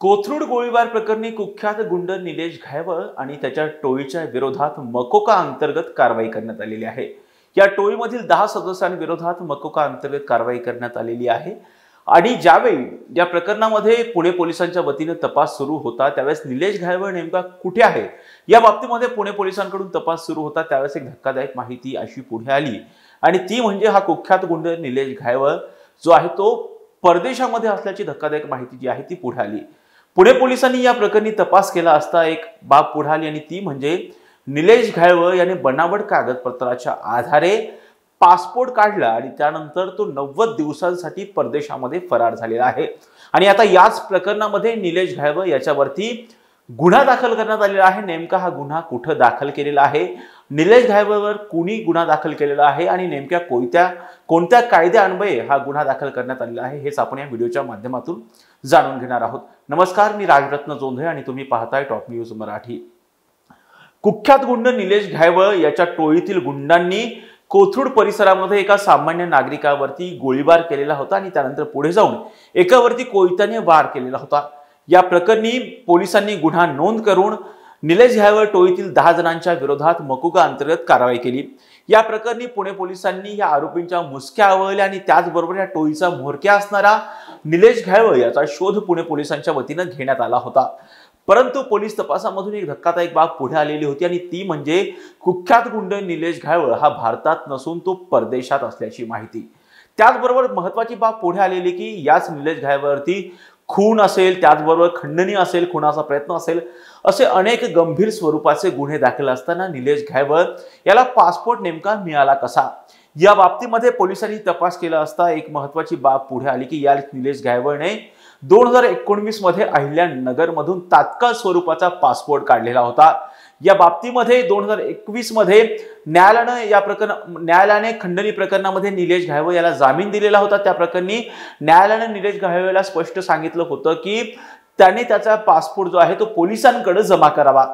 कोथरूड गोळीबार प्रकरणी कुख्यात गुंड निलेश घायवळ आणि त्याच्या टोळीच्या विरोधात मकोका अंतर्गत कारवाई करण्यात आलेली आहे। या टोळीमधील 10 सदस्यांविरोधात मकोका अंतर्गत कारवाई करण्यात आलेली आहे। आणि ज्यावेळी या प्रकरणामध्ये पुणे पोलिसांच्या वतीने तपास सुरू होता त्यावेळेस निलेश घायवळ नेमका कुठे आहे या बाबतीमध्ये पुणे पोलिसांकडून तपास सुरू होता त्यावेळेस एक धक्कादायक माहिती अशी पुढे आली आणि ती म्हणजे हा कुख्यात गुंड निलेश घायवळ जो आहे तो परदेशामध्ये असल्याची धक्कादायक माहिती जी आहे ती पुढे आली। पुणे पोलिसांनी या प्रकरणी तपास केला असता एक बाब पुढे आली आणि ती म्हणजे निलेश घायवळ याने बनावट कागदपत्राच्या आधारे पासपोर्ट काढला आणि त्यानंतर तो 90 दिवसांसाठी परदेशामध्ये फरार झालेला आहे। आणि आता याच प्रकरणामध्ये निलेश घायवळ याच्यावरती गुन्हा दाखल करण्यात आलेला आहे। नेमका हा गुन्हा कुठे दाखल केलेला आहे, निलेश घायवळवर कुणी गुन्हा दाखल केलेला आहे आणि नेमक्या कोणत्या कायद्यान्वये हा गुन्हा दाखल करण्यात आलेला आहे हेच आपण या व्हिडिओच्या माध्यमातून जाणून घेणार आहोत। नमस्कार, मी राजरत्न जोंधळे आणि तुम्ही पाहताय टॉप न्यूज मराठी। कुख्यात गुंड निलेश घायवळ याच्या टोळीतील गुंडांनी कोथरूड परिसरामध्ये एका सामान्य नागरिकावरती गोळीबार केलेला होता आणि त्यानंतर पुढे जाऊन एकावरती कोयत्याने वार केलेला होता। या प्रकरणी पोलिसांनी गुन्हा नोंद करून निलेश घायवळ टोळीतील 10 जणांच्या विरोधात मकोका अंतर्गत कारवाई केली। या प्रकरणी पुणे पोलिसांनी या आरोपींच्या मुसक्या आवळल्या आणि त्याचबरोबर या टोळीचा म्होरक्या असणारा निलेश घायवळ याचा शोध पुणे पोलिसांच्या वतीने घेण्यात आला होता। परंतु पोलीस तपासामधून एक धक्कादायक बाब पुढे आलेली होती आणि ती म्हणजे कुख्यात गुंड निलेश घायवळ हा भारतात नसून तो परदेशात असल्याची माहिती। त्याचबरोबर महत्त्वाची बाब पुढे आलेली की याच निलेश घायवळवरती खून असेल, त्याचबरोबर खंडणी असेल, खुनाचा प्रयत्न असेल, असे अनेक गंभीर स्वरूपाचे गुन्हे दाखल असताना निलेश घायवळ याला पासपोर्ट नेमका मिळाला कसा या बाबतीमध्ये पोलिसांनी तपास केला असता एक महत्त्वाची बाब पुढे आली की या निलेश घायवळने 2019 मध्ये अहिल्यानगर मधून तात्काळ स्वरूपाचा पासपोर्ट काढलेला होता। या बाबतीमध्ये 2021 मध्ये न्यायालयाने खंडणी प्रकरणामध्ये निलेश घायवळ याला जामीन दिलेला होता। त्या प्रकरणी न्यायालयाने निलेश घायवळला स्पष्ट सांगितलं होतं की त्याने त्याचा पासपोर्ट जो आहे तो पोलिसांकडे जमा करावा,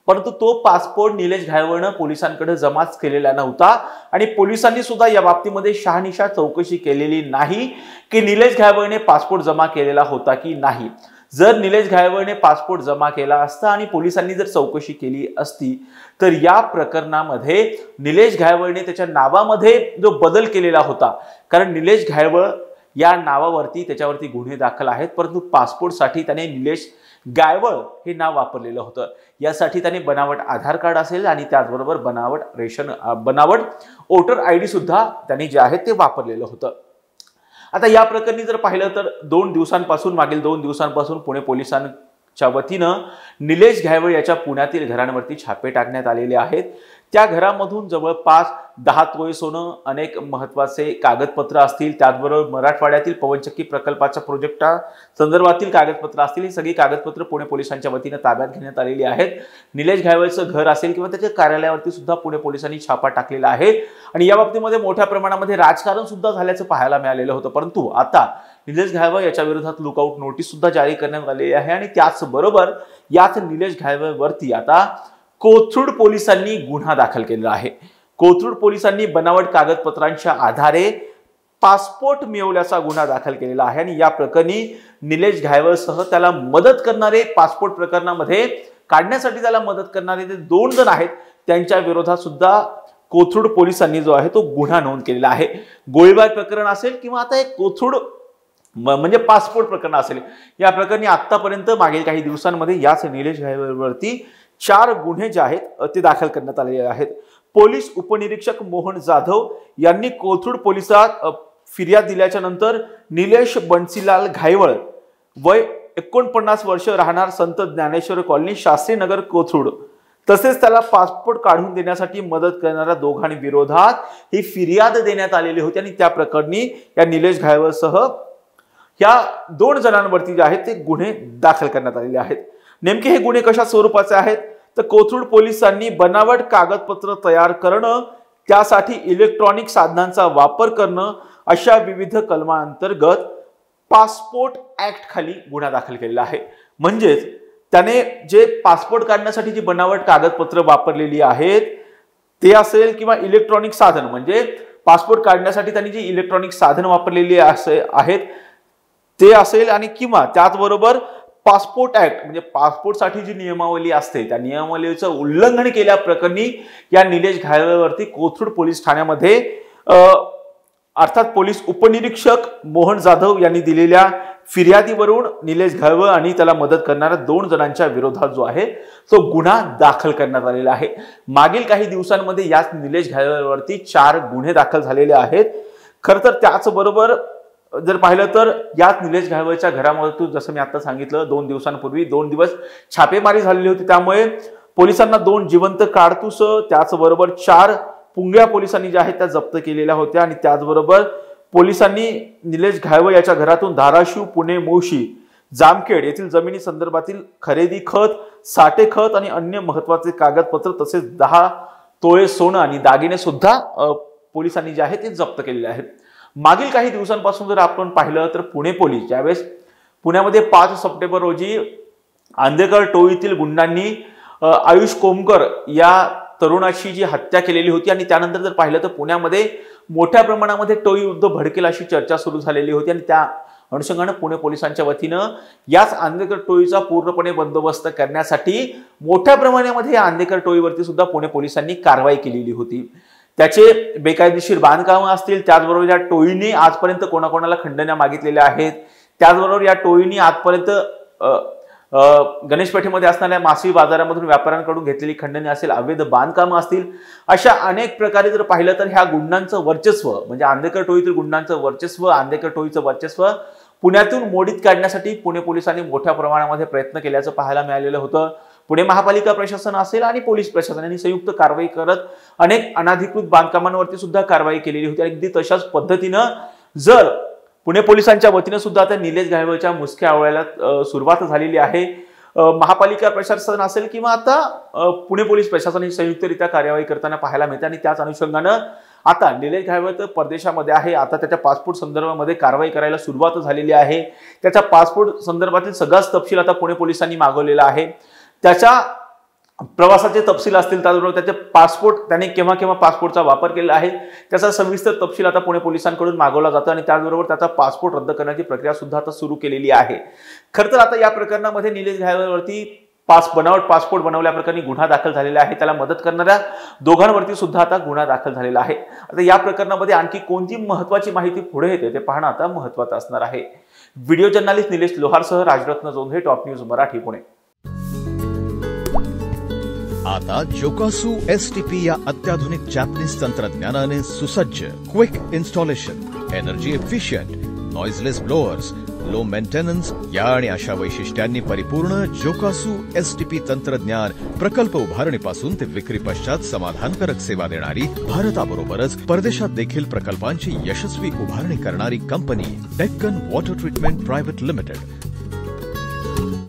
परंतु तो पासपोर्ट निलेश घायवळने पोलिसांकडे जमाच केलेला नव्हता आणि पोलिसांनी सुद्धा या बाबतीमध्ये शहानिशा चौकशी केलेली नाही की निलेश घायवळने पासपोर्ट जमा केलेला होता की नाही। जर निलेश घायवळने पासपोर्ट जमा केला असता आणि पोलिसांनी जर चौकशी केली असती तर या प्रकरणामध्ये निलेश घायवळने त्याच्या नावामध्ये जो बदल केलेला होता, कारण निलेश घायवळ या नावावरती त्याच्यावरती गुन्हे दाखल आहेत, परंतु पासपोर्टसाठी त्याने निलेश घायवळ हे नाव वापरलेलं होतं। यासाठी त्याने बनावट आधार कार्ड असेल आणि त्याचबरोबर बनावट वोटर आयडी सुद्धा त्याने जे आहे ते वापरलेलं होतं। आता या प्रकरणी जर पाहिलं तर मागील 2 दिवसांपासून पुणे पोलिसांच्या वतीनं निलेश घायवळ याच्या पुण्यातील घरांवरती छापे टाकण्यात आलेले आहेत। त्या घरामधून जवळपास 10 तोळे सोनं, अनेक महत्त्वाचे कागदपत्र असतील, त्याचबरोबर मराठवाड्यातील पवनचक्की प्रकल्पाच्या प्रोजेक्टा संदर्भातील कागदपत्र असतील, ही सगळी कागदपत्र पुणे पोलिसांच्या वतीने ताब्यात घेण्यात आलेली आहेत। निलेश घायवळचं घर असेल किंवा त्याच्या कार्यालयावरती सुद्धा पुणे पोलिसांनी छापा टाकलेला आहे आणि या बाबतीमध्ये मोठ्या प्रमाणामध्ये राजकारण सुद्धा झाल्याचं पाहायला मिळालेलं होतं। परंतु आता निलेश घायवळ याच्या विरोधात लुकआउट नोटीस सुद्धा जारी करण्यात आलेली आहे आणि त्याचबरोबर याच निलेश घायवळवरती आता कोथरूड पोलिसांनी गुन्हा दाखल केलेला आहे। कोथरूड पोलिसांनी बनावट कागदपत्रांच्या आधारे पासपोर्ट मिळवल्याचा गुन्हा दाखल केलेला आहे आणि या प्रकरणी निलेश घायवळसह त्याला मदत करणारे, पासपोर्ट प्रकरणामध्ये काढण्यासाठी त्याला मदत करणारे जे 2 जण आहेत त्यांच्या विरोधात सुद्धा कोथरूड पोलिसांनी जो आहे तो गुन्हा नोंद केलेला आहे। गोळीबार प्रकरण असेल किंवा आता एक कोथरूड म्हणजे पासपोर्ट प्रकरण असेल, या प्रकरणी आतापर्यंत मागील काही दिवसांमध्ये याच निलेश घायवळवरती 4 गुन्हे जे आहेत ते दाखल करण्यात आलेले आहेत। पोलीस उपनिरीक्षक मोहन जाधव यांनी कोथरूड पोलिसात फिर्याद दिल्याच्या नंतर निलेश बंसीलाल घायवळ वय 49 वर्ष, राहणार संत ज्ञानेश्वर कॉलनी, शास्त्रीनगर, कोथरूड, तसेच त्याला पासपोर्ट काढून देण्यासाठी मदत करणाऱ्या दोघांविरोधात ही फिर्याद देण्यात आलेली होती आणि त्या प्रकरणी या निलेश घायवळसह या 2 जणांवरती जे आहेत ते गुन्हे दाखल करण्यात आलेले आहेत। नेमके हे गुन्हे कशा स्वरूपाचे आहेत तर कोथरूड पोलिसांनी बनावट कागदपत्र तयार करणं, त्यासाठी इलेक्ट्रॉनिक साधनांचा वापर करणं अशा विविध कलमांतर्गत पासपोर्ट ऍक्ट खाली गुन्हा दाखल केलेला आहे। म्हणजेच त्याने जे पासपोर्ट काढण्यासाठी जी बनावट कागदपत्र वापरलेली आहेत ते असेल किंवा इलेक्ट्रॉनिक साधन म्हणजे पासपोर्ट काढण्यासाठी त्यांनी जी इलेक्ट्रॉनिक साधन वापरलेली आहेत ते असेल आणि किंवा त्याचबरोबर पासपोर्ट ऍक्ट म्हणजे पासपोर्टसाठी जी नियमावली असते त्या नियमावलीचं उल्लंघन केल्याप्रकरणी या निलेश घायवळवरती कोथरूड पोलीस ठाण्यामध्ये अर्थात पोलीस उपनिरीक्षक मोहन जाधव यांनी दिलेल्या फिर्यादीवरून निलेश घायवळ आणि त्याला मदत करणाऱ्या 2 जणांच्या विरोधात जो आहे तो गुन्हा दाखल करण्यात आलेला आहे। मागील काही दिवसांमध्ये याच निलेश घायवळवरती 4 गुन्हे दाखल झालेले आहेत। खरं तर त्याचबरोबर जर पाहिलं तर याच निलेश घायवळच्या घरामध्ये जसं मी आता सांगितलं 2 दिवसांपूर्वी 2 दिवस छापेमारी झालेली होती, त्यामुळे पोलिसांना 2 जिवंत काडतूस त्याचबरोबर 4 पुंग्या पोलिसांनी ज्या आहेत त्या जप्त केलेल्या होत्या आणि त्याचबरोबर पोलिसांनी निलेश घायवळ याच्या घरातून धाराशिव, पुणे, मोशी, जामखेड येथील जमिनी संदर्भातील खरेदी खत, साठे खत आणि अन्य महत्त्वाचे कागदपत्र तसेच 10 तोळे सोनं आणि दागिने सुद्धा पोलिसांनी जे आहेत ते जप्त केलेले आहेत। मागील काही दिवसांपासून जर आपण पाहिलं तर पुणे पोलीस ज्यावेळेस पुण्यामध्ये 5 सप्टेंबर रोजी आंदेकर टोळीतील गुंडांनी आयुष कोमकर या तरुणाची जी हत्या केलेली होती आणि त्यानंतर जर पाहिलं तर पुण्यामध्ये मोठ्या प्रमाणामध्ये टोळी विरुद्ध भडकेल अशी चर्चा सुरू झालेली होती आणि त्या अनुषंगाने पुणे पोलिसांच्या वतीनं याच आंदेकर टोळीचा पूर्णपणे बंदोबस्त करण्यासाठी मोठ्या प्रमाणामध्ये या आंदेकर टोळीवरती सुद्धा पुणे पोलिसांनी कारवाई केलेली होती। त्याचे बेकायदेशीर बांधकाम असतील, त्याचबरोबर या टोळीने आजपर्यंत कोणाकोणाला खंडण्या मागितलेल्या आहेत, त्याचबरोबर या टोळीने आजपर्यंत गणेशपेठेमध्ये असणाऱ्या मासळी बाजारामधून व्यापाऱ्यांकडून घेतलेली खंडणी असेल, अवैध बांधकाम असतील, अशा अनेक प्रकारे जर पाहिलं तर ह्या गुंडांचं वर्चस्व म्हणजे आंदेकर टोळीतील गुंडांचं वर्चस्व, आंदेकर टोळीचं वर्चस्व पुण्यातून मोडीत काढण्यासाठी पुणे पोलिसांनी मोठ्या प्रमाणामध्ये प्रयत्न केल्याचं पाहायला मिळालेलं होतं। पुणे महापालिका प्रशासन असेल आणि पोलीस प्रशासनाने संयुक्त कारवाई करत अनेक अनाधिकृत बांधकामांवरती सुद्धा कारवाई केलेली होती। अगदी तशाच पद्धतीनं जर पुणे पोलिसांच्या वतीने सुद्धा आता निलेश घायवळच्या मुसक्या आवळायला सुरुवात झालेली आहे। महापालिका प्रशासन असेल किंवा आता पुणे पोलीस प्रशासन संयुक्तरित्या कार्यवाही करताना पाहायला मिळते आणि त्याच अनुषंगानं आता निलेश घायवळ तर परदेशामध्ये आहे। आता त्याच्या पासपोर्ट संदर्भामध्ये कारवाई करायला सुरुवात झालेली आहे। त्याच्या पासपोर्ट संदर्भातील सगळाच तपशील आता पुणे पोलिसांनी मागवलेला आहे। त्याच्या प्रवासाचे तपशील असतील, त्याचबरोबर त्याचे पासपोर्ट त्याने केव्हा केव्हा पासपोर्टचा वापर केलेला आहे त्याचा सविस्तर तपशील आता पुणे पोलिसांकडून मागवला जातो आणि त्याचबरोबर त्याचा पासपोर्ट रद्द करण्याची प्रक्रिया सुद्धा आता सुरू केलेली आहे। खरं तर आता या प्रकरणामध्ये निलेश घायवळवरती बनावट पासपोर्ट बनवल्याप्रकरणी गुन्हा दाखल झालेला आहे। त्याला मदत करणाऱ्या 2 जणांवरती सुद्धा आता गुन्हा दाखल झालेला आहे। आता या प्रकरणामध्ये आणखी कोणती महत्त्वाची माहिती पुढे येते ते पाहणं आता महत्त्वाचं असणार आहे। व्हिडिओ जर्नलिस्ट निलेश लोहारसह राजरत्न जोंधे, टॉप न्यूज मराठी, पुणे। आता जोकासू STP या अत्याधुनिक जॅपनीज तंत्रज्ञानाने सुसज्ज quick installation, energy efficient, noiseless blowers, low maintenance या आणि अशा वैशिष्ट्यांनी परिपूर्ण जोकासू STP तंत्रज्ञान प्रकल्प उभारणीपासून ते विक्री पश्चात समाधानकारक सेवा देणारी भारताबरोबरच परदेशात देखील प्रकल्पांची यशस्वी उभारणी करणारी company Deccan water treatment private limited